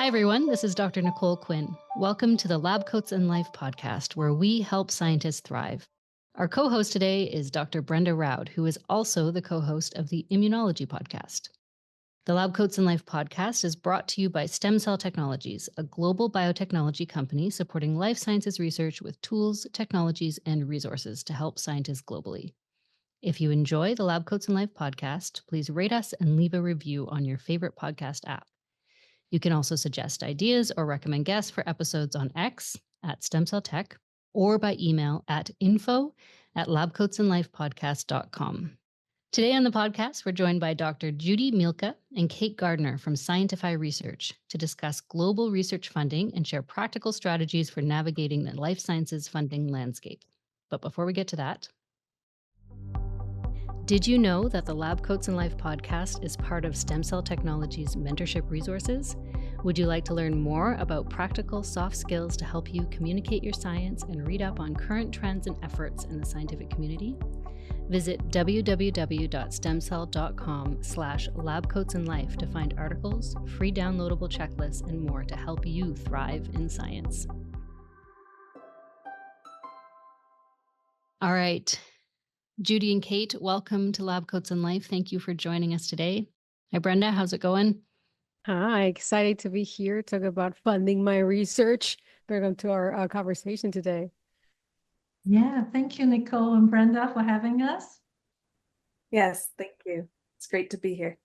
Hi, everyone. This is Dr. Nicole Quinn. Welcome to the Lab Coats and Life podcast, where we help scientists thrive. Our co-host today is Dr. Brenda Raud, who is also the co-host of the Immunology podcast. The Lab Coats and Life podcast is brought to you by STEMCELL Technologies, a global biotechnology company supporting life sciences research with tools, technologies, and resources to help scientists globally. If you enjoy the Lab Coats and Life podcast, please rate us and leave a review on your favorite podcast app. You can also suggest ideas or recommend guests for episodes on X at STEMCELL Tech or by email at info@labcoatsandlifepodcast.com. Today on the podcast, we're joined by Dr. Judy Mielke and Kate Gardner from scientifyRESEARCH to discuss global research funding and share practical strategies for navigating the life sciences funding landscape. But before we get to that, did you know that the Lab Coats and Life podcast is part of STEMCELL Technologies mentorship resources? Would you like to learn more about practical soft skills to help you communicate your science and read up on current trends and efforts in the scientific community? Visit www.stemcell.com/labcoatsandlife to find articles, free downloadable checklists, and more to help you thrive in science. All right. Judy and Kate, welcome to Lab Coats and Life. Thank you for joining us today. Hi, Brenda. How's it going? Hi, excited to be here, talk about funding my research. Welcome to our conversation today. Yeah, thank you, Nicole and Brenda, for having us. Yes, thank you. It's great to be here.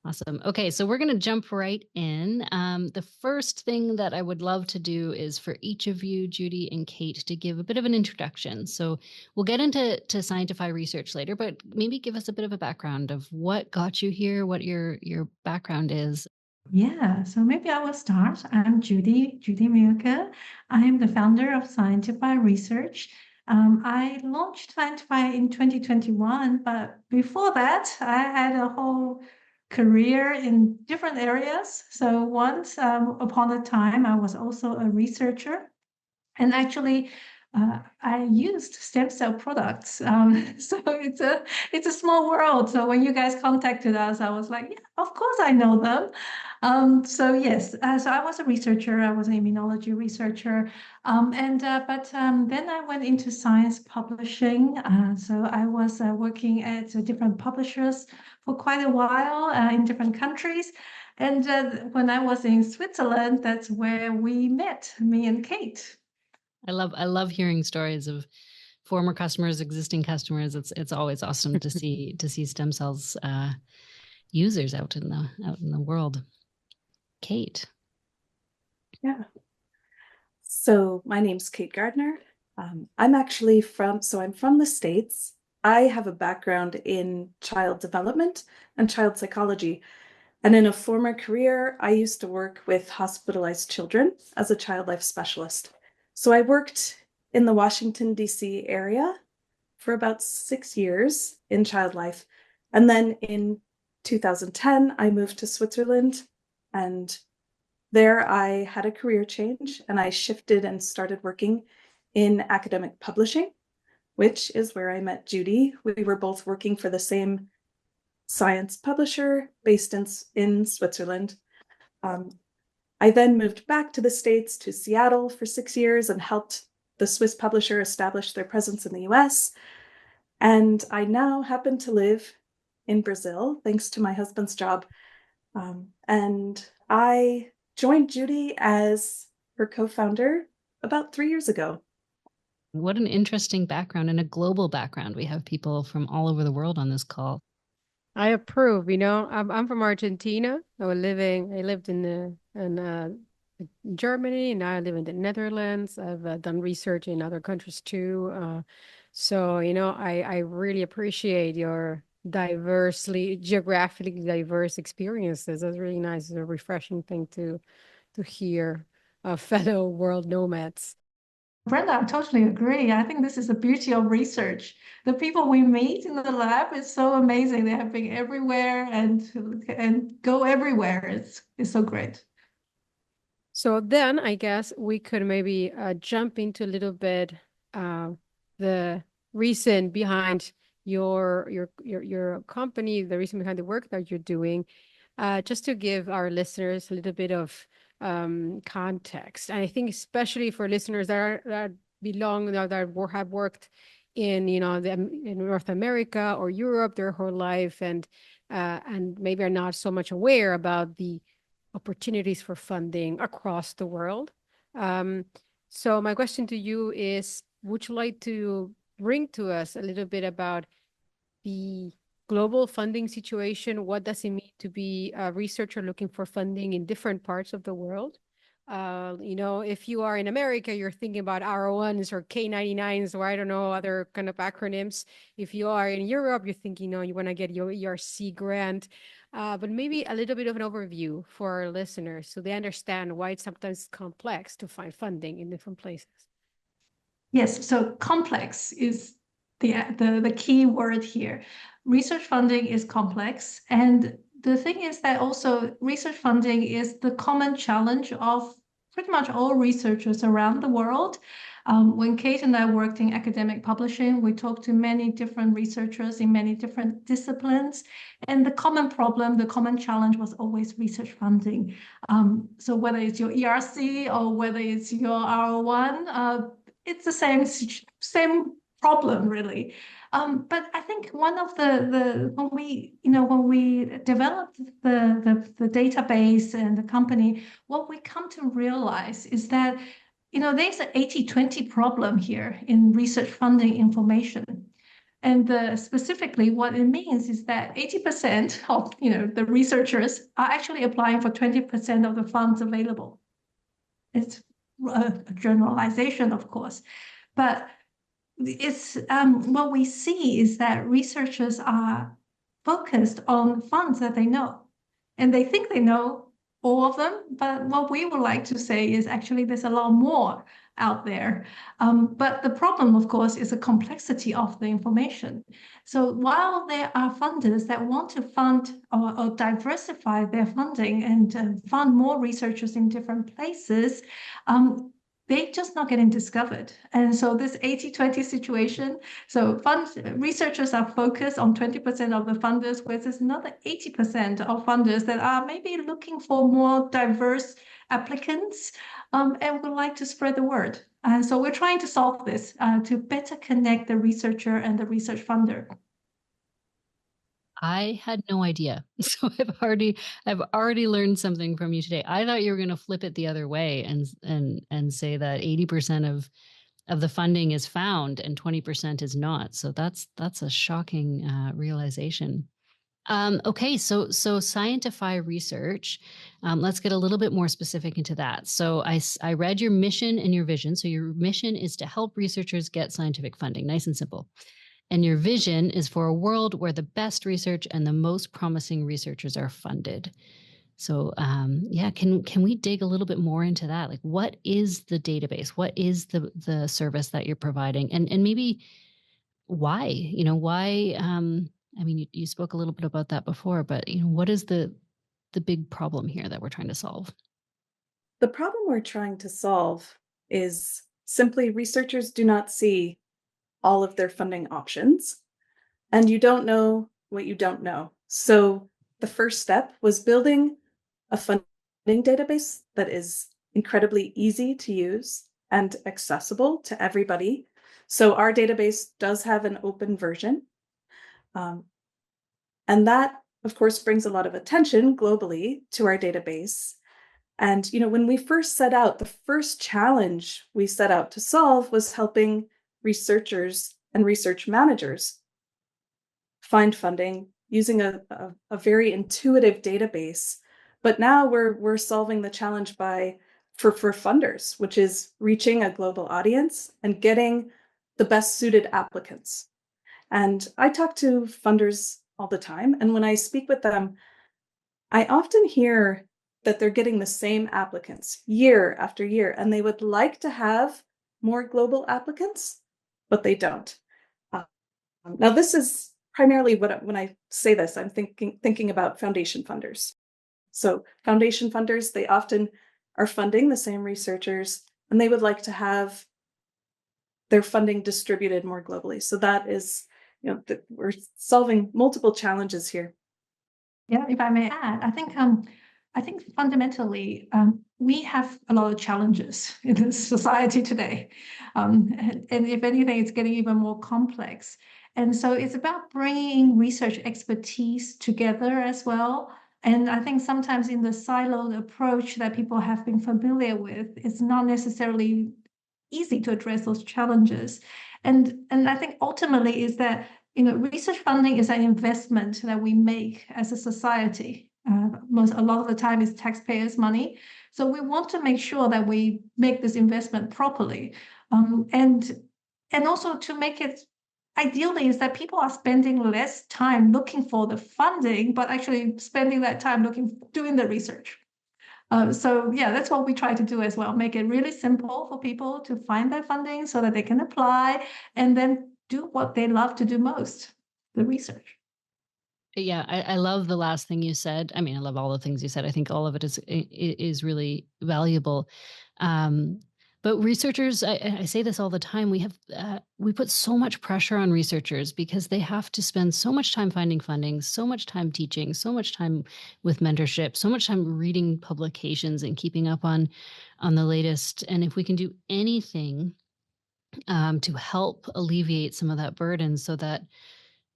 Awesome. Okay, so we're going to jump right in. The first thing that I would love to do is for each of you, Judy and Kate, to give a bit of an introduction. So we'll get into scientifyRESEARCH later, but maybe give us a bit of a background of what got you here, what your background is. Yeah, so maybe I will start. I'm Judy Mielke. I'm the founder of scientifyRESEARCH. I launched Scientify in 2021, but before that, I had a whole career in different areas. So once upon a time, I was also a researcher. And actually, I used stem cell products. So it's a small world. So when you guys contacted us, I was like, yeah, of course I know them. So yes, so I was a researcher. I was an immunology researcher. Then I went into science publishing. So I was working at different publishers for quite a while in different countries. And when I was in Switzerland, that's where we met, me and Kate. I love hearing stories of former customers, existing customers. It's always awesome to see stem cells users out in the world. Kate. Yeah. So my name's Kate Gardner. I'm from the States. I have a background in child development and child psychology. And in a former career, I used to work with hospitalized children as a child life specialist. So I worked in the Washington, D.C. area for about 6 years in child life. And then in 2010, I moved to Switzerland, and there I had a career change and I shifted and started working in academic publishing, which is where I met Judy. We were both working for the same science publisher based in Switzerland. I then moved back to the States, to Seattle for 6 years, and helped the Swiss publisher establish their presence in the US. And I now happen to live in Brazil, thanks to my husband's job. And I joined Judy as her co-founder about 3 years ago. What an interesting background and a global background. We have people from all over the world on this call. I approve. I'm from Argentina. I lived in Germany, and now I live in the Netherlands. I've done research in other countries too. So I really appreciate your geographically diverse experiences. That's really nice. It's a refreshing thing to hear fellow world nomads. Brenda, I totally agree. I think this is the beauty of research. The people we meet in the lab is so amazing. They have been everywhere and go everywhere. It's so great. So then I guess we could maybe jump into a little bit the reason behind your company, the reason behind the work that you're doing. just to give our listeners a little bit of context. And I think especially for listeners that have worked in, in North America or Europe their whole life, and maybe are not so much aware about the opportunities for funding across the world. So my question to you is, would you like to bring to us a little bit about the global funding situation? What does it mean to be a researcher looking for funding in different parts of the world? If you are in America, you're thinking about R1s or K99s, or I don't know, other kind of acronyms. If you are in Europe, you're thinking, you want to get your ERC grant. But maybe a little bit of an overview for our listeners so they understand why it's sometimes complex to find funding in different places. Yes, so complex is the key word here. Research funding is complex, and the thing is that also research funding is the common challenge of pretty much all researchers around the world. When Kate and I worked in academic publishing, we talked to many different researchers in many different disciplines, and the common problem, the common challenge was always research funding. So whether it's your ERC or whether it's your R1, it's the same problem, really. But I think one of when we developed the database and the company, what we come to realize is that there's an 80-20 problem here in research funding information. And specifically, what it means is that 80% of the researchers are actually applying for 20% of the funds available. It's a generalization, of course, but it's what we see is that researchers are focused on funds that they know, and they think they know all of them. But what we would like to say is actually there's a lot more out there. But the problem, of course, is the complexity of the information. So while there are funders that want to fund or diversify their funding and fund more researchers in different places, they're just not getting discovered. And so this 80-20 situation, so researchers are focused on 20% of the funders, whereas there's another 80% of funders that are maybe looking for more diverse applicants and would like to spread the word. And so we're trying to solve this to better connect the researcher and the research funder. I had no idea. So I've already learned something from you today. I thought you were going to flip it the other way and say that 80% of the funding is found and 20% is not. So that's a shocking realization. Okay, so scientifyRESEARCH. Let's get a little bit more specific into that. So I read your mission and your vision. So your mission is to help researchers get scientific funding. Nice and simple. And your vision is for a world where the best research and the most promising researchers are funded. So can we dig a little bit more into that? Like, what is the database? What is the service that you're providing? And maybe why? I mean, you spoke a little bit about that before, but what is the big problem here that we're trying to solve? The problem we're trying to solve is simply researchers do not see all of their funding options, and you don't know what you don't know. So the first step was building a funding database that is incredibly easy to use and accessible to everybody. So our database does have an open version. And that, of course, brings a lot of attention globally to our database. And, when we first set out, the first challenge we set out to solve was helping researchers and research managers find funding using a very intuitive database. But now we're solving the challenge for funders, which is reaching a global audience and getting the best suited applicants. And I talk to funders all the time, and when I speak with them, I often hear that they're getting the same applicants year after year, and they would like to have more global applicants, but they don't. Now, this is primarily when I say this, I'm thinking about foundation funders. So foundation funders, they often are funding the same researchers, and they would like to have their funding distributed more globally. So that is, we're solving multiple challenges here. Yeah, if I may add, I think fundamentally we have a lot of challenges in this society today, and if anything, it's getting even more complex. And so it's about bringing research expertise together as well. And I think sometimes in the siloed approach that people have been familiar with, it's not necessarily easy to address those challenges. And I think ultimately is that research funding is an investment that we make as a society. A lot of the time is taxpayers' money. So we want to make sure that we make this investment properly. And also to make it ideally is that people are spending less time looking for the funding, but actually spending that time doing the research. So yeah, that's what we try to do as well. Make it really simple for people to find their funding so that they can apply and then do what they love to do most, the research. Yeah, I love the last thing you said. I mean, I love all the things you said. I think all of it is really valuable. But researchers, I say this all the time. We put so much pressure on researchers because they have to spend so much time finding funding, so much time teaching, so much time with mentorship, so much time reading publications and keeping up on the latest. And if we can do anything to help alleviate some of that burden, so that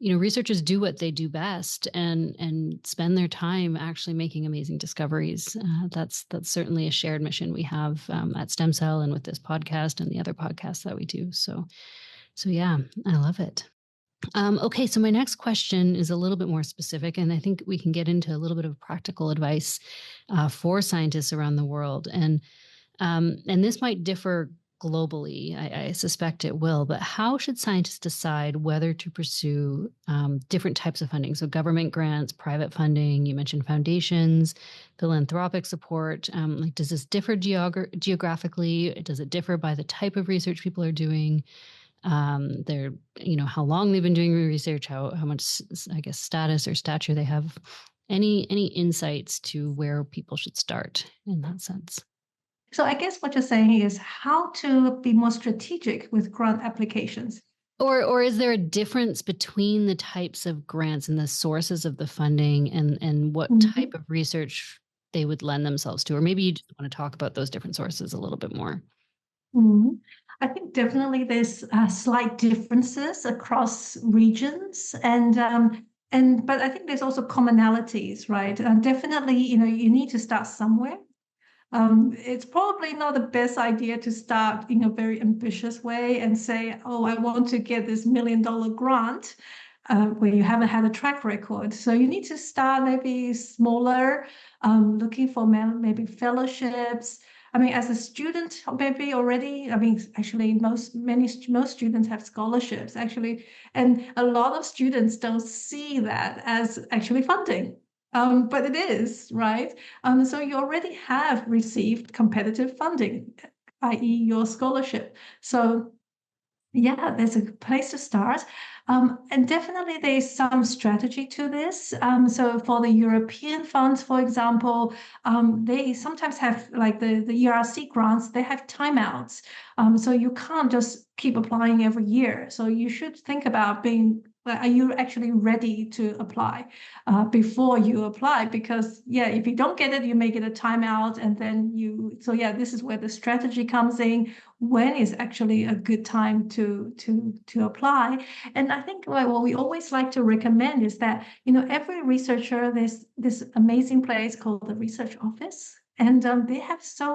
researchers do what they do best and spend their time actually making amazing discoveries. That's certainly a shared mission we have at STEMCELL and with this podcast and the other podcasts that we do. So yeah, I love it. Okay, so my next question is a little bit more specific, and I think we can get into a little bit of practical advice for scientists around the world. And this might differ globally, I suspect it will, but how should scientists decide whether to pursue different types of funding? So government grants, private funding, you mentioned foundations, philanthropic support. Does this differ geographically? Does it differ by the type of research people are doing? How long they've been doing research, how much, I guess, status or stature they have. Any insights to where people should start in that sense? So I guess what you're saying is how to be more strategic with grant applications. Or is there a difference between the types of grants and the sources of the funding and what type of research they would lend themselves to? Or maybe you just want to talk about those different sources a little bit more. I think definitely there's slight differences across regions, but I think there's also commonalities, right? Definitely, you need to start somewhere. It's probably not the best idea to start in a very ambitious way and say, oh, I want to get this $1 million grant where you haven't had a track record. So you need to start maybe smaller, looking for maybe fellowships. I mean, as a student, maybe already, I mean, actually, most students have scholarships, actually, and a lot of students don't see that as actually funding. But it is, right? So you already have received competitive funding, i.e. your scholarship. So yeah, there's a place to start. And definitely there's some strategy to this. So for the European funds, for example, they sometimes have, like the ERC grants, they have timeouts. So you can't just keep applying every year. So you should think about are you actually ready to apply before you apply? Because yeah, if you don't get it, you may get a timeout, and then this is where the strategy comes in. When is actually a good time to apply? And I think what we always like to recommend is that every researcher, there's this amazing place called the research office. And they have such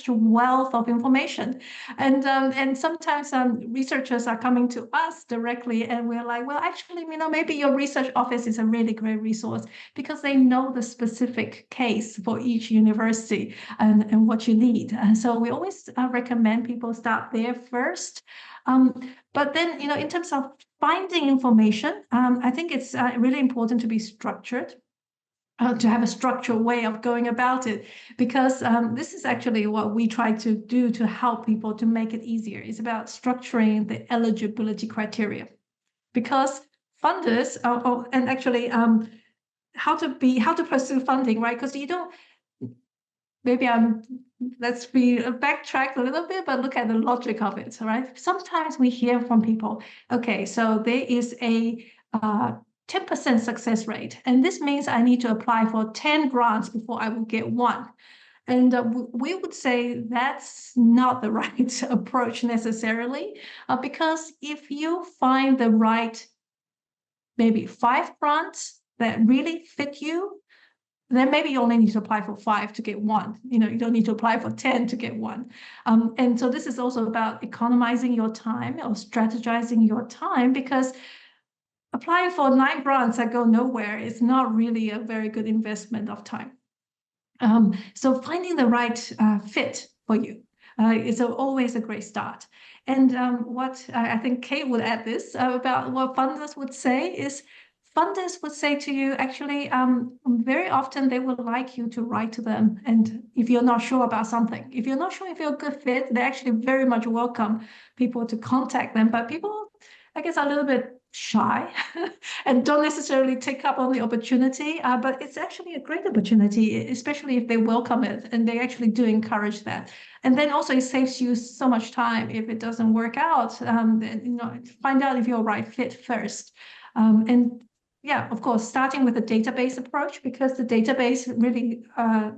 a wealth of information. And sometimes researchers are coming to us directly, and we're like, well, actually, maybe your research office is a really great resource because they know the specific case for each university and what you need. And so we always recommend people start there first. But then, in terms of finding information, I think it's really important to be structured. To have a structured way of going about it, because this is actually what we try to do to help people to make it easier. It's about structuring the eligibility criteria, because funders and actually how to pursue funding, right? Because you don't. Maybe let's backtrack a little bit, but look at the logic of it, right? Sometimes we hear from people, okay, so there is a 10% success rate. And this means I need to apply for 10 grants before I will get one. And we would say that's not the right approach necessarily, because if you find the right, maybe 5 grants that really fit you, then maybe you only need to apply for 5 to get one. You don't need to apply for 10 to get one. And so this is also about economizing your time or strategizing your time, because applying for 9 grants that go nowhere is not really a very good investment of time. So finding the right fit for you is always a great start. And what I think Kate would add this about what funders would say is, funders would say to you, actually, very often they would like you to write to them. And if you're not sure about something, if you're not sure if you're a good fit, they actually very much welcome people to contact them. But people, I guess, are a little bit shy and don't necessarily take up on the opportunity, but it's actually a great opportunity, especially if they welcome it and they actually do encourage that. And then also it saves you so much time if it doesn't work out. Then, find out if you're a right fit first. And yeah, of course, starting with a database approach, because the database really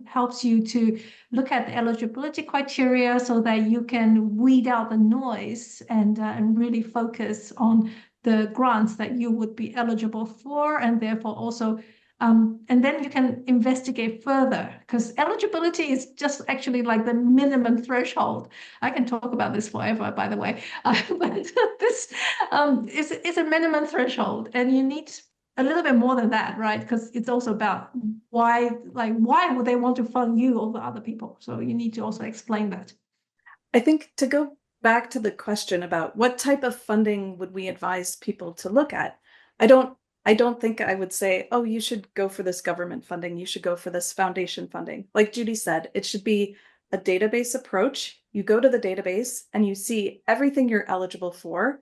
helps you to look at the eligibility criteria so that you can weed out the noise and really focus on the grants that you would be eligible for, and therefore also, and then you can investigate further, because eligibility is just actually like the minimum threshold. I can talk about this forever, by the way, but this is a minimum threshold, and you need a little bit more than that, right? Because it's also about why would they want to fund you over other people? So you need to also explain that. I think to go back to the question about what type of funding would we advise people to look at, I don't think I would say, oh, you should go for this government funding, you should go for this foundation funding. Like Judy said, it should be a database approach. You go to the database and you see everything you're eligible for,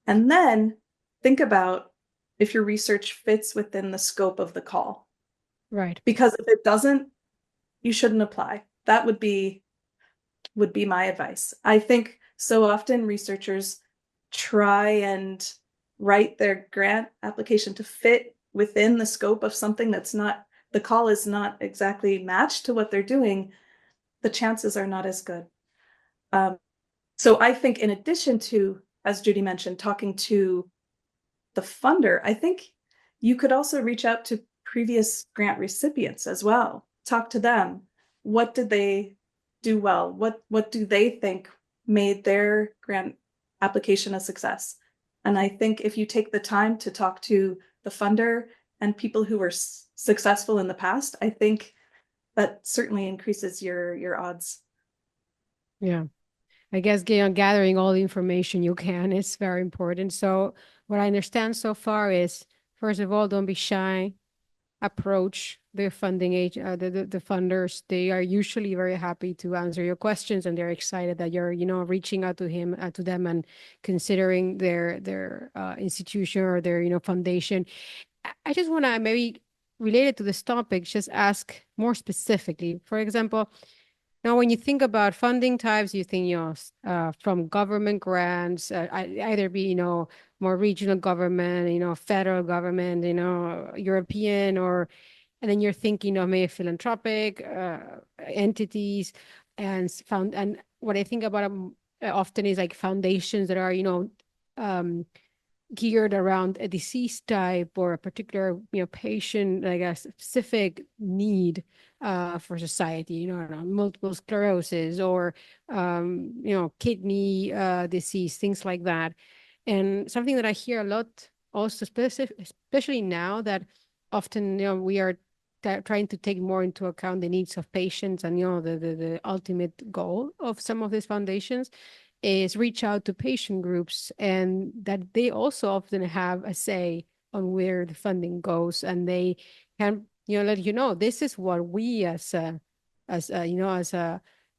and then think about if your research fits within the scope of the call. Right. Because if it doesn't, you shouldn't apply. That would be my advice. I think so often researchers try and write their grant application to fit within the scope of something that's not, the call is not exactly matched to what they're doing. The chances are not as good. So I think in addition to, as Judy mentioned, talking to the funder, I think you could also reach out to previous grant recipients as well. Talk to them. What did they do well? What do they think made their grant application a success? And I think if you take the time to talk to the funder and people who were successful in the past, I think that certainly increases your odds. Yeah. I guess gathering all the information you can is very important. So what I understand so far is, first of all, don't be shy. Approach the funding the funders. They are usually very happy to answer your questions, and they're excited that you're reaching out to them and considering their institution or their foundation. I just want to, maybe related to this topic, just ask more specifically. For example, now when you think about funding types, you think from government grants, either be more regional government, federal government, European, and then you're thinking of maybe philanthropic entities, and what I think about often is like foundations that are geared around a disease type or a particular patient, like a specific need for society, multiple sclerosis or kidney disease, things like that. And something that I hear a lot also, especially now that often we are trying to take more into account the needs of patients, and the ultimate goal of some of these foundations is reach out to patient groups, and that they also often have a say on where the funding goes, and they can let this is what we as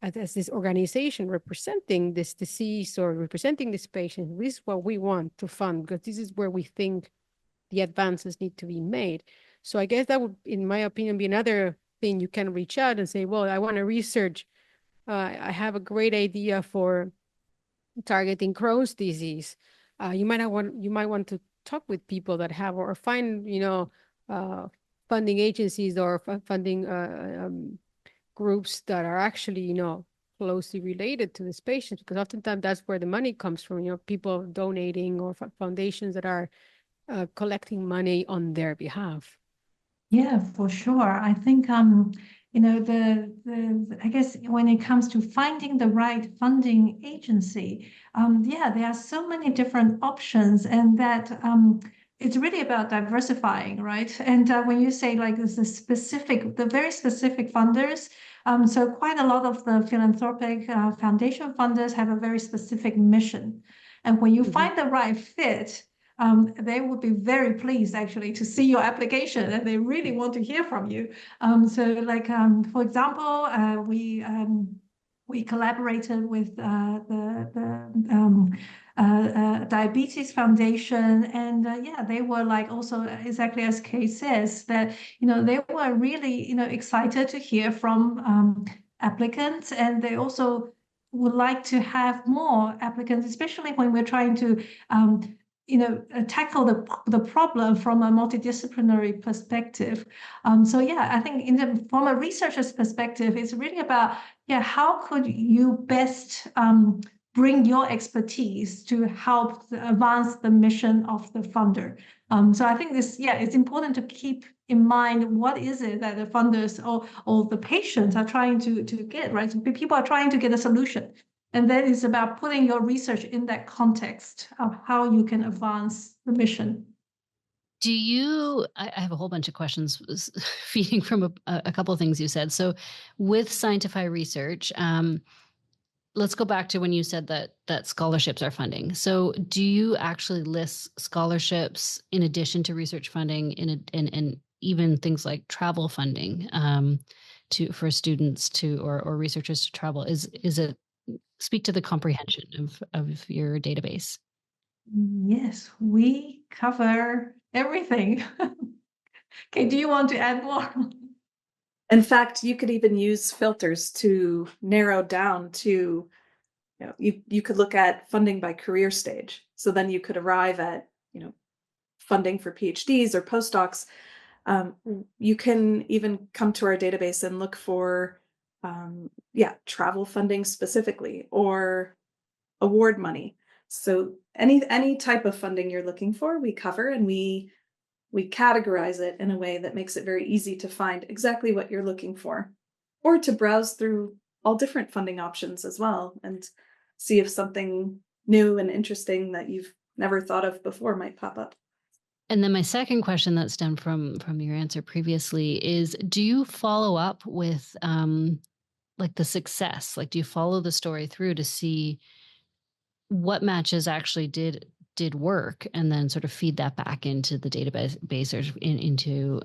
this organization representing this disease or representing this patient, this is what we want to fund, because this is where we think the advances need to be made. So I guess that would, in my opinion, be another thing. You can reach out and say, well, I want to research. I have a great idea for targeting Crohn's disease. You might want talk with people that have, or find, funding agencies or funding groups that are actually, closely related to this patient, because oftentimes that's where the money comes from, people donating or foundations that are collecting money on their behalf. Yeah, for sure. I think I guess when it comes to finding the right funding agency, there are so many different options, and that it's really about diversifying, right? And when you say like there's the very specific funders, so quite a lot of the philanthropic foundation funders have a very specific mission, and when you find the right fit, they would be very pleased actually to see your application, and they really want to hear from you. For example, we collaborated with the Diabetes Foundation, and they were like also exactly as Kate says that they were really excited to hear from applicants, and they also would like to have more applicants, especially when we're trying to tackle the problem from a multidisciplinary perspective. I think from a researcher's perspective, it's really about, how could you best bring your expertise to help advance the mission of the funder. So I think it's important to keep in mind what is it that the funders or the patients are trying to get, right? People are trying to get a solution. And then it's about putting your research in that context of how you can advance the mission. I have a whole bunch of questions feeding from a couple of things you said. So with scientifyRESEARCH, let's go back to when you said that scholarships are funding. So do you actually list scholarships in addition to research funding and even things like travel funding for students or researchers to travel? Is it speak to the comprehension of your database? Yes, we cover everything. Okay, do you want to add more? In fact, you could even use filters to narrow down to, you could look at funding by career stage. So then you could arrive at, funding for PhDs or postdocs. You can even come to our database and look for travel funding specifically, or award money. So any type of funding you're looking for, we cover, and we categorize it in a way that makes it very easy to find exactly what you're looking for, or to browse through all different funding options as well and see if something new and interesting that you've never thought of before might pop up. And then my second question that stemmed from your answer previously is, do you follow up with like the success? Like, do you follow the story through to see what matches actually did work, and then sort of feed that back into the database or into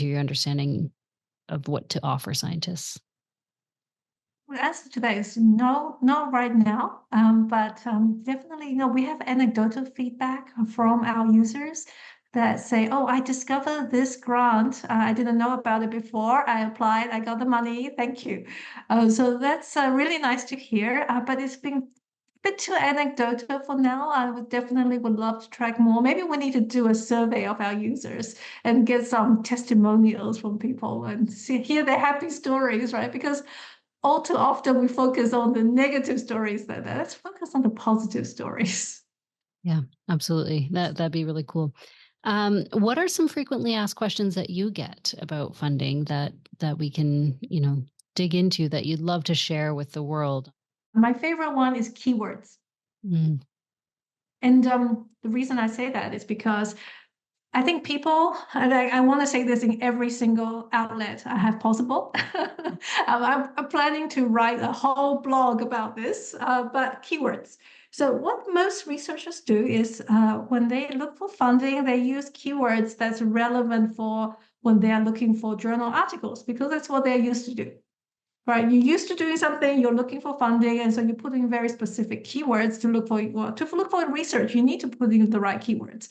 your understanding of what to offer scientists? The answer to that is no, not right now. But definitely, we have anecdotal feedback from our users that say, "Oh, I discovered this grant. I didn't know about it before. I applied. I got the money. Thank you." So that's really nice to hear. But it's been bit too anecdotal for now. I would love to track more. Maybe we need to do a survey of our users and get some testimonials from people and hear their happy stories, right? Because all too often we focus on the negative stories. Let's focus on the positive stories. Yeah, absolutely. That'd be really cool. What are some frequently asked questions that you get about funding that we can, dig into, that you'd love to share with the world? My favorite one is keywords. And the reason I say that is because I think people, and I want to say this in every single outlet I have possible. I'm planning to write a whole blog about this, but keywords. So what most researchers do is when they look for funding, they use keywords that's relevant for when they are looking for journal articles, because that's what they're used to do. Right, you're used to doing something, you're looking for funding, and so you put in very specific keywords to look for research. You need to put in the right keywords.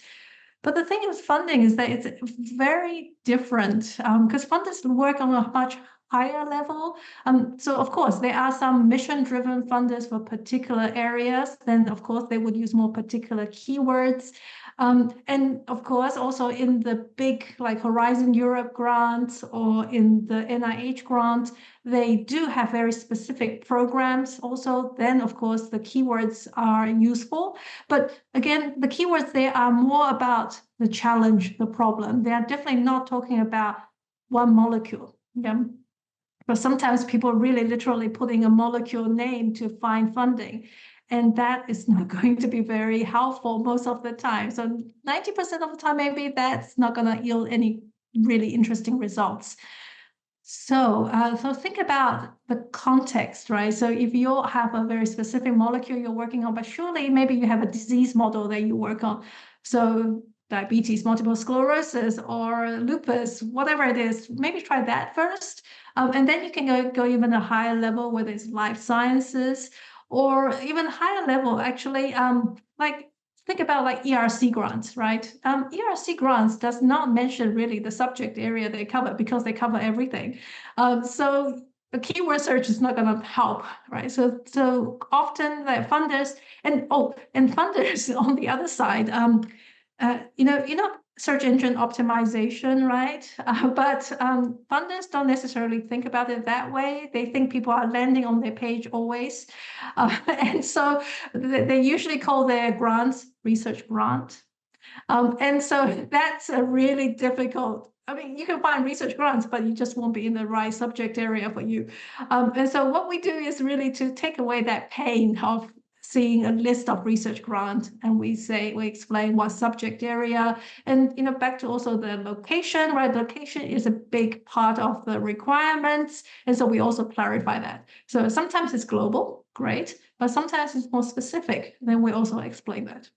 But the thing with funding is that it's very different, because funders work on a much higher level. So of course, there are some mission-driven funders for particular areas. Then of course, they would use more particular keywords. And of course, also in the big like Horizon Europe grants or in the NIH grant, they do have very specific programs also. Then, of course, the keywords are useful. But again, the keywords there are more about the challenge, the problem. They are definitely not talking about one molecule. Yeah. But sometimes people really literally putting a molecule name to find funding. And that is not going to be very helpful most of the time. So 90% of the time, maybe that's not going to yield any really interesting results. So think about the context, right? So if you have a very specific molecule you're working on, but surely maybe you have a disease model that you work on. So diabetes, multiple sclerosis, or lupus, whatever it is, maybe try that first. And then you can go even a higher level, whether it's life sciences or even higher level, actually, like think about like ERC grants, right? ERC grants does not mention really the subject area they cover because they cover everything. So the keyword search is not going to help, right? So often the funders and funders on the other side, search engine optimization, right? But funders don't necessarily think about it that way. They think people are landing on their page always. And so they usually call their grants research grant. And so that's a really difficult. I mean, you can find research grants, but you just won't be in the right subject area for you. And so what we do is really to take away that pain of seeing a list of research grants, and we explain what subject area, and back to also the location, right? Location is a big part of the requirements, and so we also clarify that. So sometimes it's global, great, but sometimes it's more specific. Then we also explain that.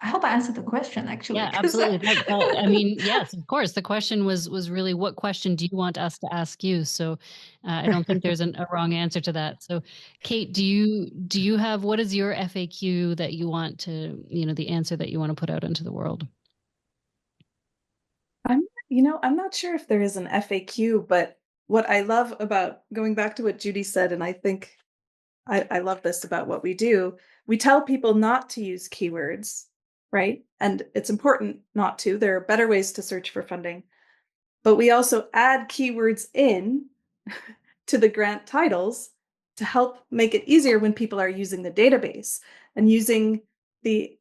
I hope I answered the question, actually. Yeah, absolutely. I mean, yes, of course. The question was really, what question do you want us to ask you? So I don't think there's a wrong answer to that. So Kate, do you have, what is your FAQ that you want to, the answer that you want to put out into the world? I'm not sure if there is an FAQ, but what I love about going back to what Judy said, and I think I love this about what we do, we tell people not to use keywords, right? And it's important not to. There are better ways to search for funding. But we also add keywords in to the grant titles to help make it easier when people are using the database and using the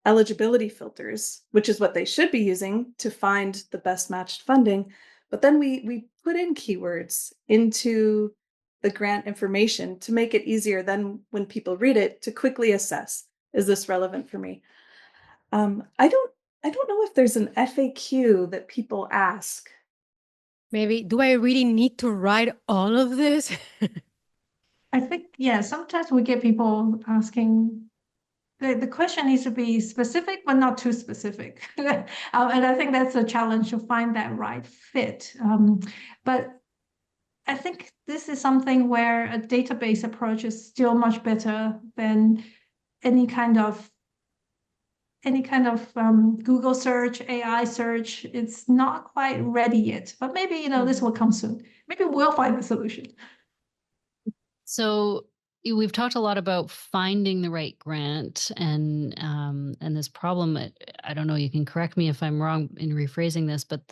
eligibility filters, which is what they should be using to find the best matched funding. But then we put in keywords into the grant information to make it easier then when people read it to quickly assess, is this relevant for me? I don't know if there's an FAQ that people ask. Maybe, do I really need to write all of this? I think, yeah, sometimes we get people asking, the question needs to be specific, but not too specific. And I think that's a challenge to find that right fit. But I think this is something where a database approach is still much better than any kind of Google search, AI search. It's not quite ready yet, but maybe this will come soon. Maybe we'll find the solution. So we've talked a lot about finding the right grant and this problem. I don't know, you can correct me if I'm wrong in rephrasing this, but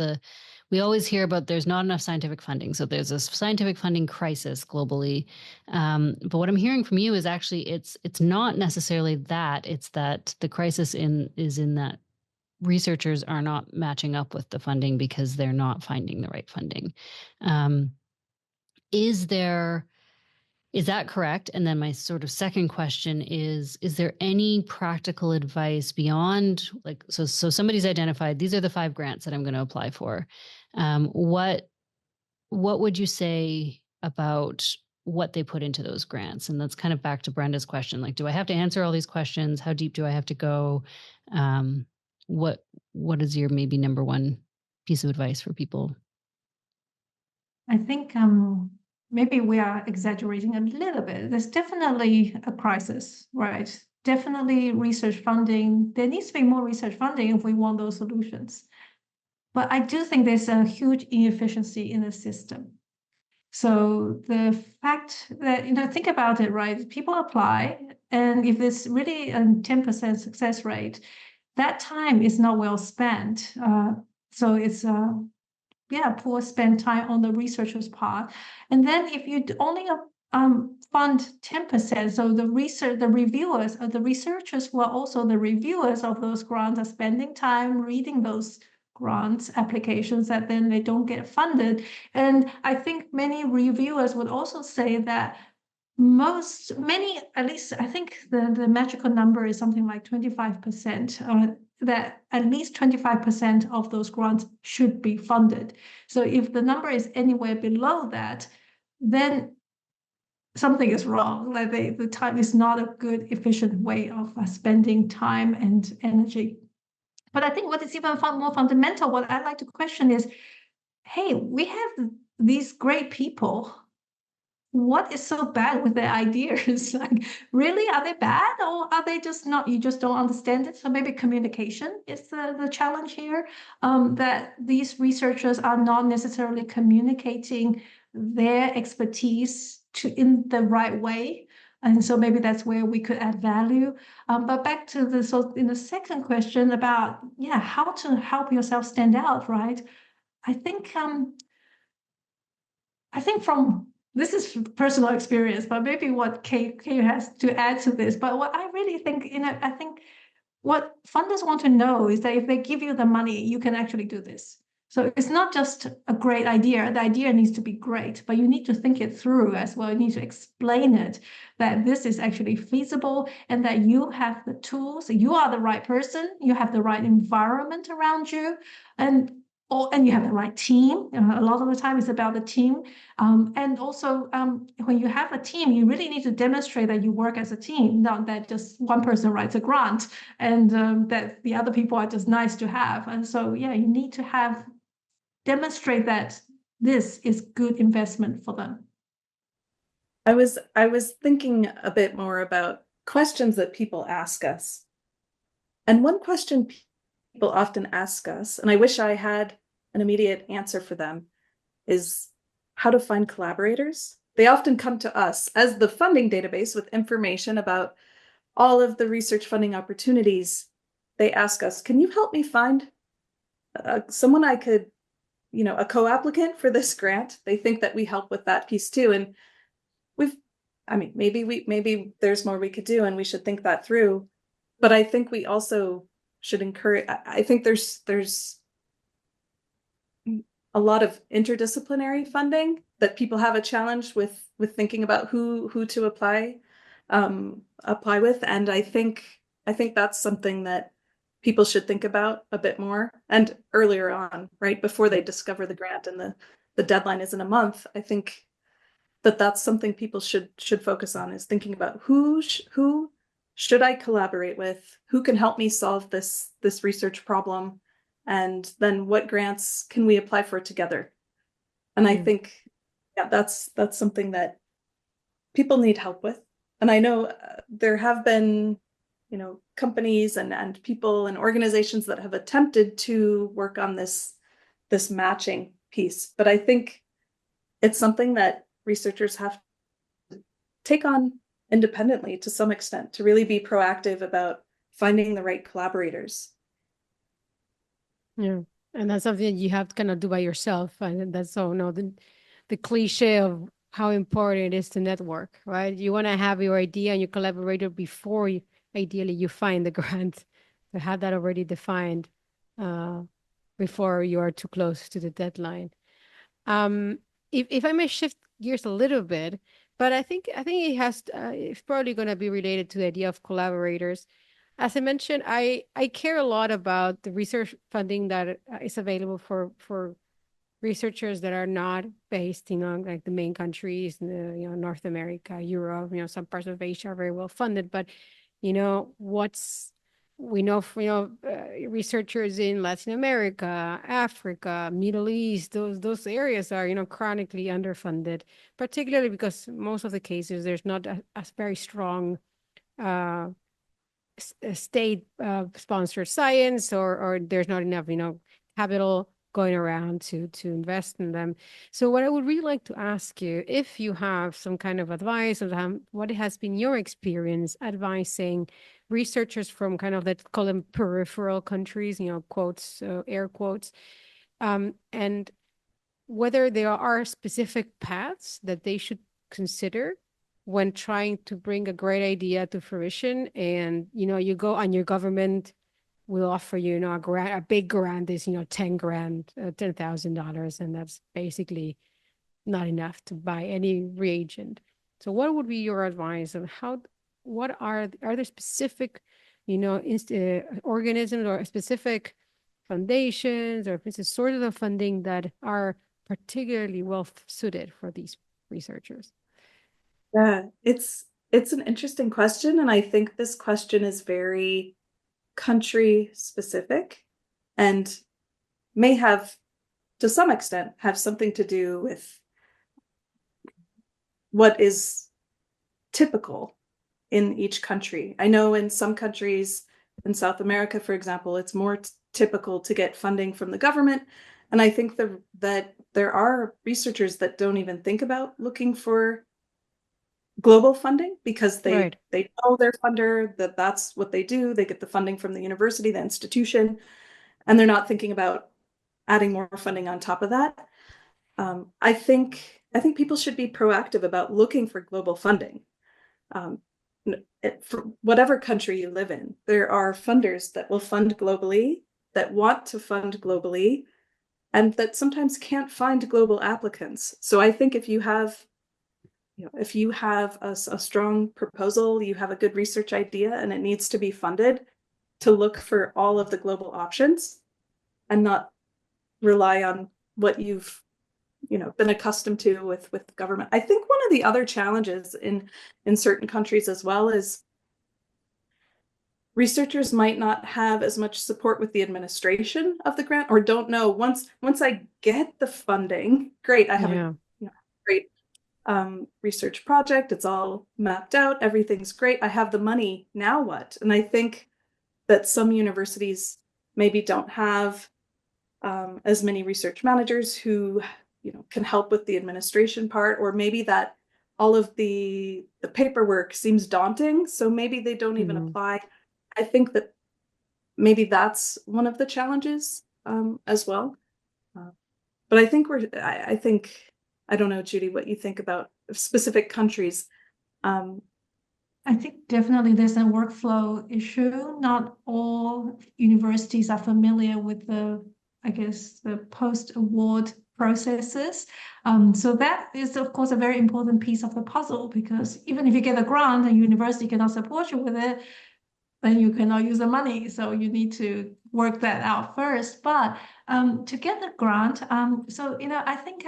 we always hear about there's not enough scientific funding. So there's this scientific funding crisis globally. But what I'm hearing from you is actually it's not necessarily that. It's that the crisis is in that researchers are not matching up with the funding because they're not finding the right funding. Is that correct? And then my sort of second question is there any practical advice beyond, like, so somebody's identified, these are the 5 grants that I'm going to apply for. What would you say about what they put into those grants? And that's kind of back to Brenda's question. Like, do I have to answer all these questions? How deep do I have to go? What is your maybe number one piece of advice for people? I think maybe we are exaggerating a little bit. There's definitely a crisis, right? Definitely research funding. There needs to be more research funding if we want those solutions. But I do think there's a huge inefficiency in the system. So the fact that, think about it, right? People apply, and if it's really a 10% success rate, that time is not well spent. So it's poor spent time on the researcher's part. And then if you only fund 10%, so the reviewers or the researchers who are also the reviewers of those grants are spending time reading those grants applications that then they don't get funded. And I think many reviewers would also say that at least I think the magical number is something like 25%, that at least 25% of those grants should be funded. So if the number is anywhere below that, then something is wrong. Like the time is not a good, efficient way of spending time and energy. But I think what is even more fundamental, what I'd like to question is, hey, we have these great people. What is so bad with their ideas? Like, really, are they bad, or are they just not, you just don't understand it? So maybe communication is the challenge here, that these researchers are not necessarily communicating their expertise in the right way. And so maybe that's where we could add value. But back to in the second question about, how to help yourself stand out, right? I think from this is personal experience, but maybe what Kate has to add to this. But what I really think, I think what funders want to know is that if they give you the money, you can actually do this. So it's not just a great idea. The idea needs to be great, but you need to think it through as well. You need to explain it, that this is actually feasible and that you have the tools, you are the right person, you have the right environment around you, and you have the right team. A lot of the time it's about the team. And also when you have a team, you really need to demonstrate that you work as a team, not that just one person writes a grant and that the other people are just nice to have. And so, you need to demonstrate that this is good investment for them. I was thinking a bit more about questions that people ask us. And one question people often ask us, and I wish I had an immediate answer for them, is how to find collaborators. They often come to us as the funding database with information about all of the research funding opportunities. They ask us, can you help me find someone I could, a co-applicant for this grant? They think that we help with that piece too. And maybe there's more we could do and we should think that through. But I think we also should encourage, I think there's a lot of interdisciplinary funding that people have a challenge with thinking about who to apply with. And I think that's something that people should think about a bit more and earlier on, right? Before they discover the grant and the deadline is in a month. I think that's something people should focus on, is thinking about who should I collaborate with? Who can help me solve this research problem? And then what grants can we apply for together? And I think, that's something that people need help with. And I know there have been, companies and people and organizations that have attempted to work on this matching piece. But I think it's something that researchers have to take on independently to some extent, to really be proactive about finding the right collaborators. Yeah, and that's something you have to kind of do by yourself. And that's the cliche of how important it is to network, right? You want to have your idea and your collaborator before ideally you find the grant, to have that already defined before you are too close to the deadline. If I may shift gears a little bit, but I think it's probably going to be related to the idea of collaborators. As I mentioned, I care a lot about the research funding that is available for researchers that are not based in like the main countries, North America, Europe. Some parts of Asia are very well funded, but researchers in Latin America, Africa, Middle East, those areas are chronically underfunded, particularly because most of the cases there's not a very strong state sponsored science, or there's not enough capital going around to invest in them. So what I would really like to ask you, if you have some kind of advice on what has been your experience advising researchers from kind of, let's call them peripheral countries, quotes, air quotes, and whether there are specific paths that they should consider when trying to bring a great idea to fruition. And, you go and your government will offer you, a grant, a big grant is, 10 grand, $10,000. And that's basically not enough to buy any reagent. So what would be your advice on what are there specific, organisms or specific foundations or sources of funding that are particularly well suited for these researchers? Yeah, it's an interesting question, and I think this question is very country specific and may have, to some extent, have something to do with what is typical in each country. I know in some countries in South America, for example, it's more typical to get funding from the government. And I think that there are researchers that don't even think about looking for global funding because they know their funder, that's what they do. They get the funding from the university, the institution, and they're not thinking about adding more funding on top of that. I think people should be proactive about looking for global funding. For whatever country you live in, there are funders that will fund globally, that want to fund globally, and that sometimes can't find global applicants. So I think if you have a strong proposal, you have a good research idea, and it needs to be funded, to look for all of the global options and not rely on what you've been accustomed to with government. I think one of the other challenges in certain countries as well is researchers might not have as much support with the administration of the grant, or don't know once I get the funding, great, I have a great research project, it's all mapped out, everything's great, I have the money, now what? And I think that some universities maybe don't have as many research managers who can help with the administration part, or maybe that all of the paperwork seems daunting, so maybe they don't even apply. I think that maybe that's one of the challenges as well. But I think I don't know, Judy, what you think about specific countries. I think definitely there's a workflow issue. Not all universities are familiar with the post-award processes. So that is, of course, a very important piece of the puzzle, because even if you get a grant and university cannot support you with it, then you cannot use the money. So you need to work that out first. But to get the grant, I think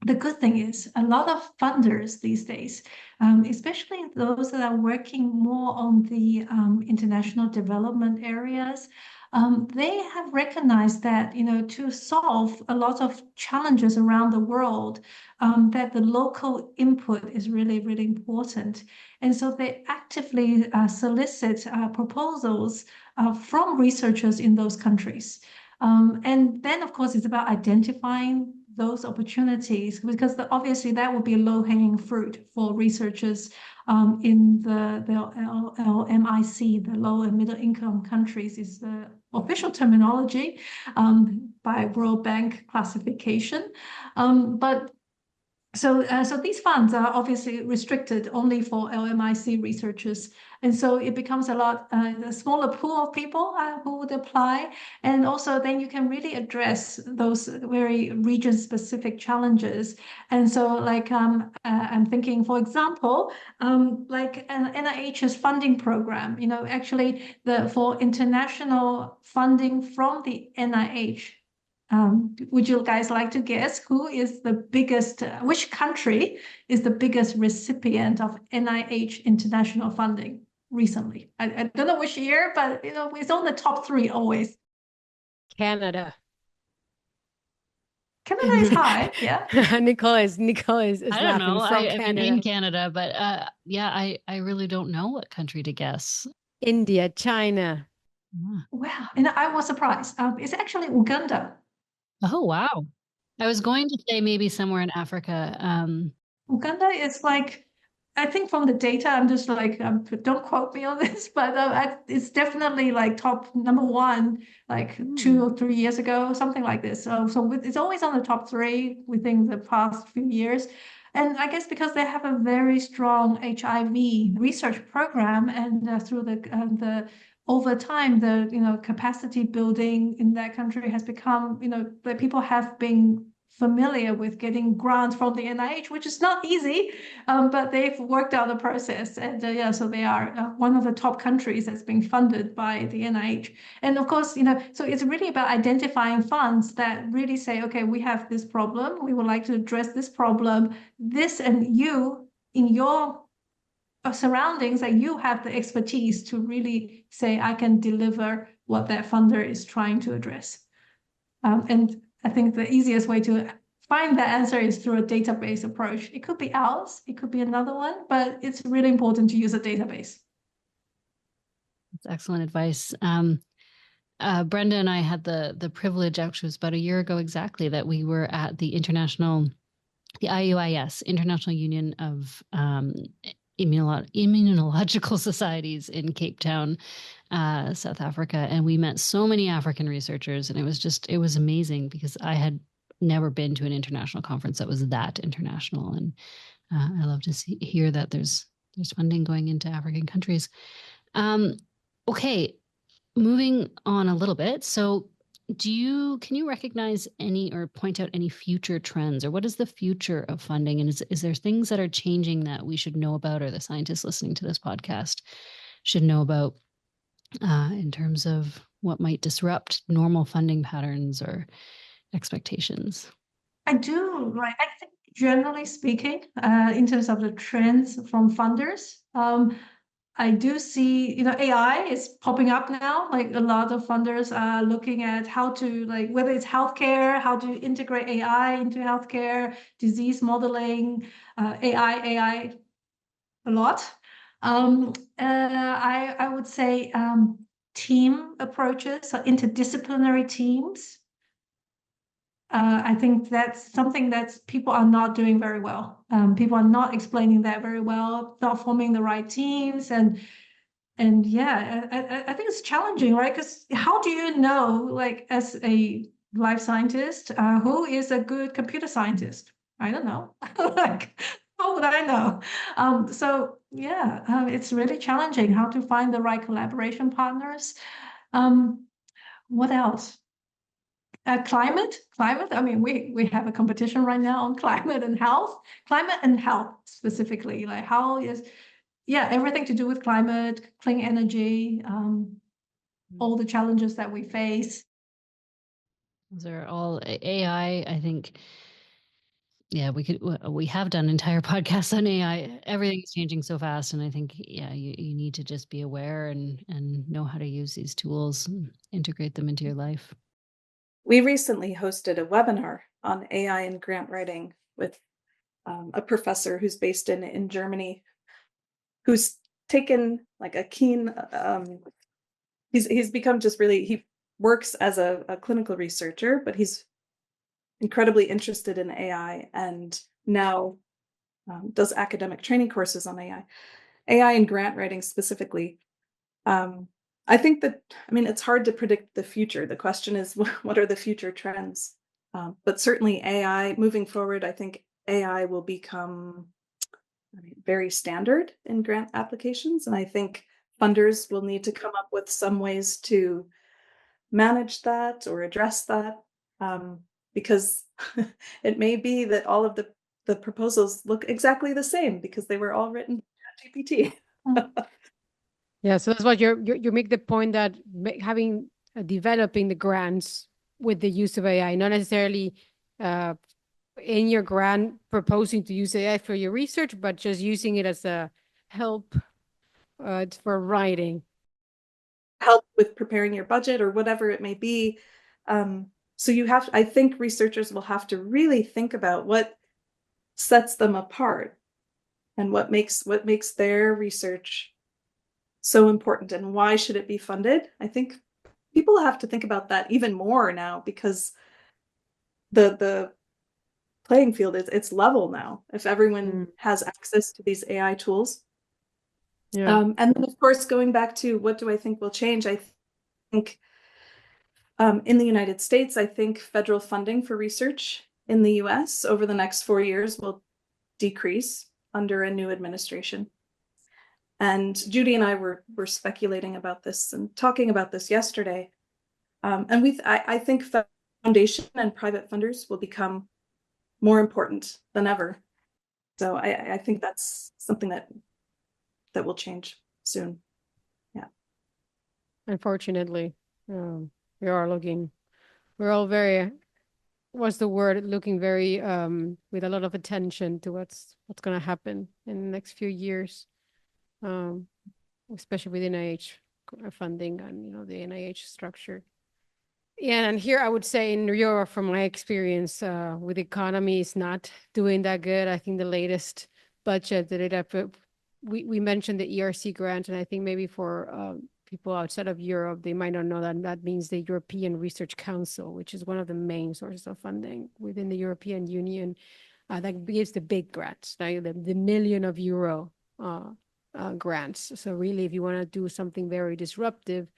the good thing is a lot of funders these days, especially those that are working more on the international development areas, they have recognized that, to solve a lot of challenges around the world, that the local input is really, really important. And so they actively solicit proposals from researchers in those countries. And then, of course, it's about identifying those opportunities, because obviously that would be low-hanging fruit for researchers in the LMIC, the low and middle income countries, is the official terminology by World Bank classification. So these funds are obviously restricted only for LMIC researchers. And so it becomes a smaller pool of people who would apply. And also then you can really address those very region-specific challenges. And so I'm thinking, for example, like an NIH's funding program, actually for international funding from the NIH. Would you guys like to guess which country is the biggest recipient of NIH international funding recently? I don't know which year, but it's on the top 3 always. Canada. Canada is high, yeah. Nicole is I don't know. I mean, in Canada, but I really don't know what country to guess. India, China. Wow, and I was surprised. It's actually Uganda. Oh, wow. I was going to say maybe somewhere in Africa. Uganda is like, I think from the data, I'm just like, don't quote me on this, but it's definitely like top number one, like 2 or 3 years ago, something like this. So it's always on the top three within the past few years. And I guess because they have a very strong HIV research program, and through the over time, the capacity building in that country has become, that people have been familiar with getting grants from the NIH, which is not easy, but they've worked out the process. And yeah, so they are one of the top countries that's being funded by the NIH. And of course, so it's really about identifying funds that really say, okay, we have this problem. We would like to address this problem. This, and you, in your surroundings, that you have the expertise to really say, I can deliver what that funder is trying to address. And I think the easiest way to find that answer is through a database approach. It could be ours, it could be another one, but it's really important to use a database. That's excellent advice. Brenda and I had the privilege, actually, it was about a year ago exactly, that we were at the IUIS, International Union of Immunological Societies in Cape Town, South Africa. And we met so many African researchers, and it was amazing because I had never been to an international conference that was that international. And I love to hear that there's funding going into African countries. Okay, moving on a little bit. So can you recognize any or point out any future trends, or what is the future of funding? And is there things that are changing that we should know about, or the scientists listening to this podcast should know about in terms of what might disrupt normal funding patterns or expectations? I think generally speaking, in terms of the trends from funders, I do see, AI is popping up now. Like a lot of funders are looking at how to, like, whether it's healthcare, how to integrate AI into healthcare, disease modeling, AI a lot. I would say team approaches, so interdisciplinary teams. I think that's something that people are not doing very well. People are not explaining that very well, not forming the right teams, and yeah, I think it's challenging, right? Because how do you know, like, as a life scientist, who is a good computer scientist? I don't know. Like, how would I know? So yeah, it's really challenging how to find the right collaboration partners. What else? Climate. I mean, we have a competition right now on climate and health specifically. Like, everything to do with climate, clean energy, all the challenges that we face. Those are all AI, I think. Yeah, we have done entire podcasts on AI. Everything's changing so fast. And I think, yeah, you need to just be aware and know how to use these tools and integrate them into your life. We recently hosted a webinar on AI and grant writing with a professor who's based in Germany, who's taken like a keen, he's become just really, he works as a clinical researcher, but he's incredibly interested in AI and now does academic training courses on AI and grant writing specifically. I think that, it's hard to predict the future. The question is, what are the future trends? But certainly AI moving forward, I think AI will become very standard in grant applications. And I think funders will need to come up with some ways to manage that or address that, because it may be that all of the proposals look exactly the same because they were all written by GPT. Yeah, so that's what you make the point that developing the grants with the use of AI, not necessarily in your grant proposing to use AI for your research, but just using it as a help for writing. Help with preparing your budget or whatever it may be. So I think researchers will have to really think about what sets them apart and what makes their research so important and why should it be funded. I think people have to think about that even more now because the playing field it's level now if everyone has access to these AI tools. Yeah. And then, of course, going back to what do I think will change, I think in the United States, I think federal funding for research in the US over the next 4 years will decrease under a new administration. And Judy and I were speculating about this and talking about this yesterday. And I think foundation and private funders will become more important than ever. So I think that's something that will change soon. Yeah. Unfortunately, we're all very, what's the word, looking very with a lot of attention to what's going to happen in the next few years, especially with NIH funding and the NIH structure. Yeah, and here I would say in Europe, from my experience, with the economy is not doing that good. I think the latest budget that it up, we mentioned the ERC grant, and I think maybe for people outside of Europe, they might not know that that means the European Research Council, which is one of the main sources of funding within the European Union, that gives the big grants, like the million of euro grants. So really, if you want to do something very disruptive,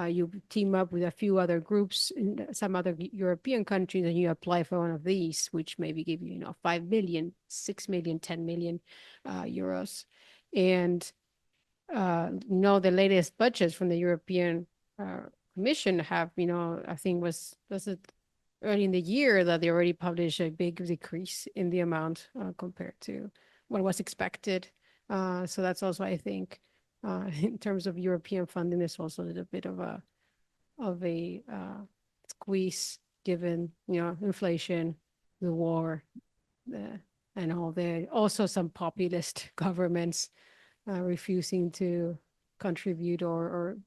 you team up with a few other groups in some other European countries and you apply for one of these, which maybe give you, 5 million, 6 million, 10 million euros. And, the latest budgets from the European Commission have, I think was it early in the year that they already published a big decrease in the amount compared to what was expected. So that's also, I think, in terms of European funding, there's also a little bit of a squeeze given, inflation, the war, and also some populist governments refusing to contribute or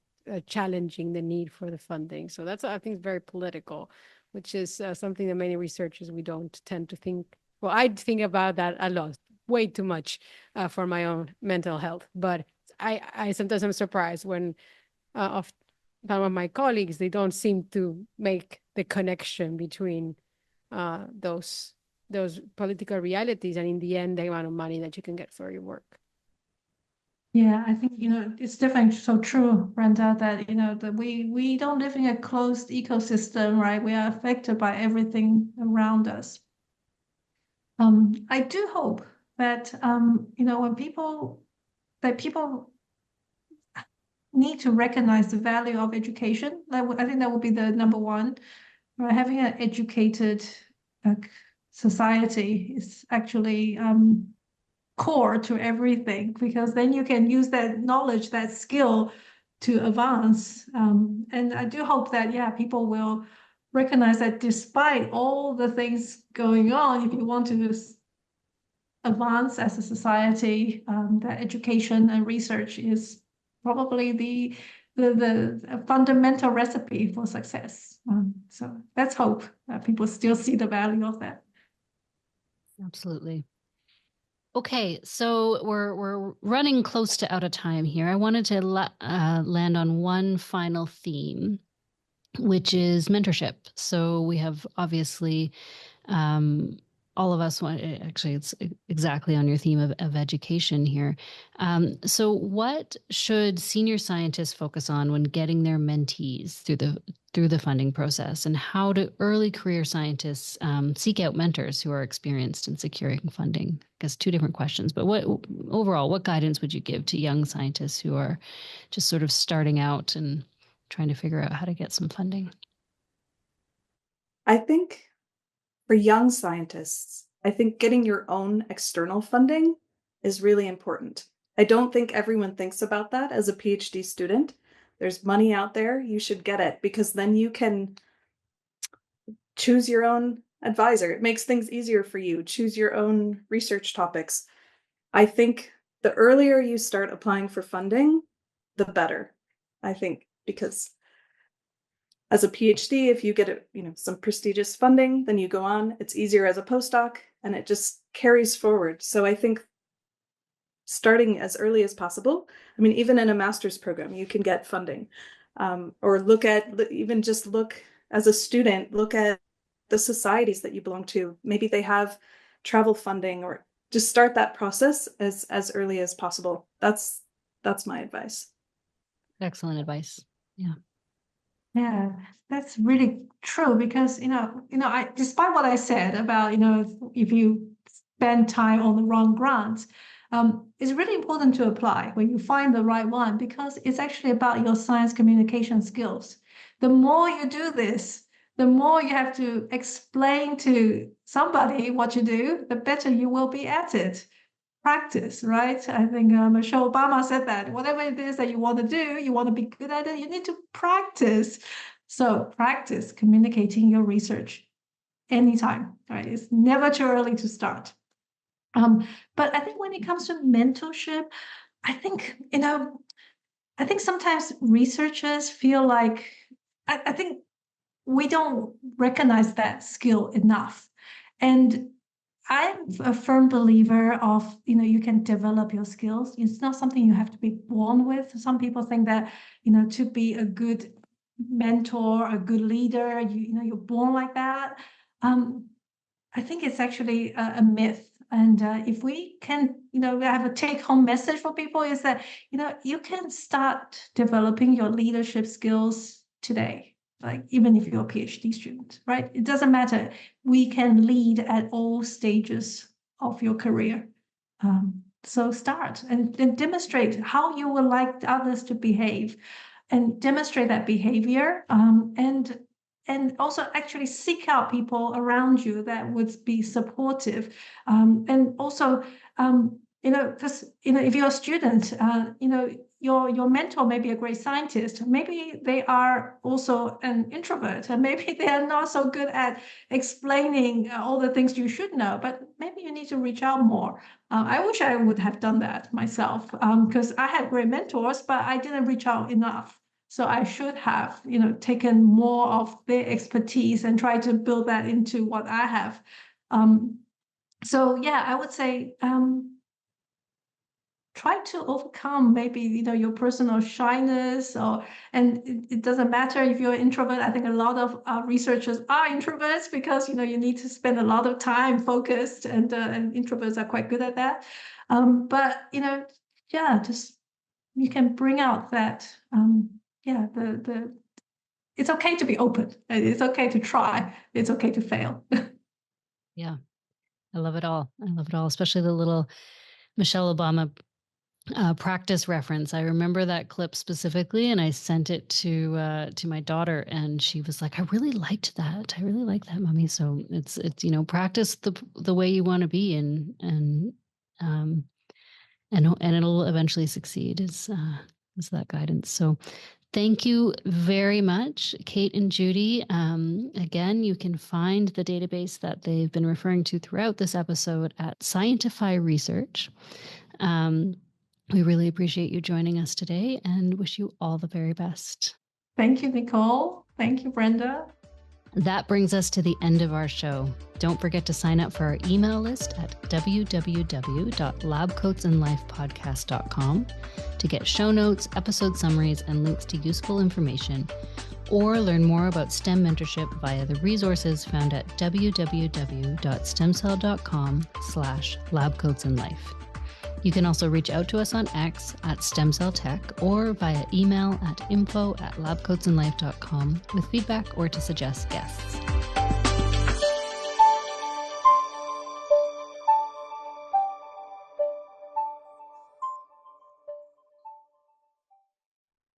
challenging the need for the funding. So that's, I think, very political, which is something that many researchers, we don't tend to think. Well, I think about that a lot, way too much for my own mental health, but I sometimes am surprised when of some of my colleagues, they don't seem to make the connection between those political realities and in the end, the amount of money that you can get for your work. Yeah, I think, it's definitely so true, Brenda, that, that we don't live in a closed ecosystem, right? We are affected by everything around us. I do hope that, when people need to recognize the value of education. I think that would be the number one. Right? Having an educated society is actually core to everything, because then you can use that knowledge, that skill to advance. And I do hope that, people will recognize that despite all the things going on, if you want to advance as a society, that education and research is probably the fundamental recipe for success. So let's hope that people still see the value of that. Absolutely. Okay, so we're running close to out of time here. I wanted to land on one final theme, which is mentorship. So we have obviously all of us want, actually, it's exactly on your theme of education here. So what should senior scientists focus on when getting their mentees through the funding process? And how do early career scientists seek out mentors who are experienced in securing funding? I guess two different questions, but what guidance would you give to young scientists who are just sort of starting out and trying to figure out how to get some funding? I think for young scientists, I think getting your own external funding is really important. I don't think everyone thinks about that as a PhD student. There's money out there, you should get it, because then you can choose your own advisor. It makes things easier for you. Choose your own research topics. I think the earlier you start applying for funding, the better, I think, because as a PhD, if you get some prestigious funding, then you go on, it's easier as a postdoc, and it just carries forward. So I think starting as early as possible, even in a master's program, you can get funding, or look as a student, look at the societies that you belong to. Maybe they have travel funding, or just start that process as early as possible. That's my advice. Excellent advice. Yeah. Yeah, that's really true because, despite what I said about, if you spend time on the wrong grants, it's really important to apply when you find the right one, because it's actually about your science communication skills. The more you do this, the more you have to explain to somebody what you do, the better you will be at it. Practice, right? I think Michelle Obama said that whatever it is that you want to do, you want to be good at it, you need to practice. So practice communicating your research anytime, right? It's never too early to start. But I think when it comes to mentorship, I think sometimes researchers feel like, I think we don't recognize that skill enough. And I'm a firm believer of, you can develop your skills. It's not something you have to be born with. Some people think that, to be a good mentor, a good leader, you're born like that. I think it's actually a myth. And if we can, have a take-home message for people is that, you can start developing your leadership skills today. Like, even if you're a PhD student, right? It doesn't matter. We can lead at all stages of your career. So start and demonstrate how you would like others to behave, and demonstrate that behavior, and also actually seek out people around you that would be supportive. And also, because, if you're a student, your mentor may be a great scientist. Maybe they are also an introvert, and maybe they are not so good at explaining all the things you should know, but maybe you need to reach out more. I wish I would have done that myself, because I had great mentors, but I didn't reach out enough. So I should have, taken more of their expertise and tried to build that into what I have. So yeah, I would say, try to overcome maybe, your personal shyness, and it doesn't matter if you're an introvert. I think a lot of researchers are introverts because, you need to spend a lot of time focused, and introverts are quite good at that. But, just, you can bring out that, it's okay to be open. It's okay to try. It's okay to fail. Yeah. I love it all. I love it all, especially the little Michelle Obama practice reference. I remember that clip specifically, and I sent it to my daughter, and she was like, "I really liked that. I really like that, Mommy." So it's practice the way you want to be, and it'll eventually succeed. Is that guidance? So thank you very much, Kate and Judy. Again, you can find the database that they've been referring to throughout this episode at scientifyRESEARCH. We really appreciate you joining us today and wish you all the very best. Thank you, Nicole. Thank you, Brenda. That brings us to the end of our show. Don't forget to sign up for our email list at www.labcoatsandlifepodcast.com to get show notes, episode summaries, and links to useful information, or learn more about STEM mentorship via the resources found at www.stemcell.com/labcoatsandlife. You can also reach out to us on X at STEMCELL Tech, or via email at info@labcoatsandlife.com with feedback or to suggest guests.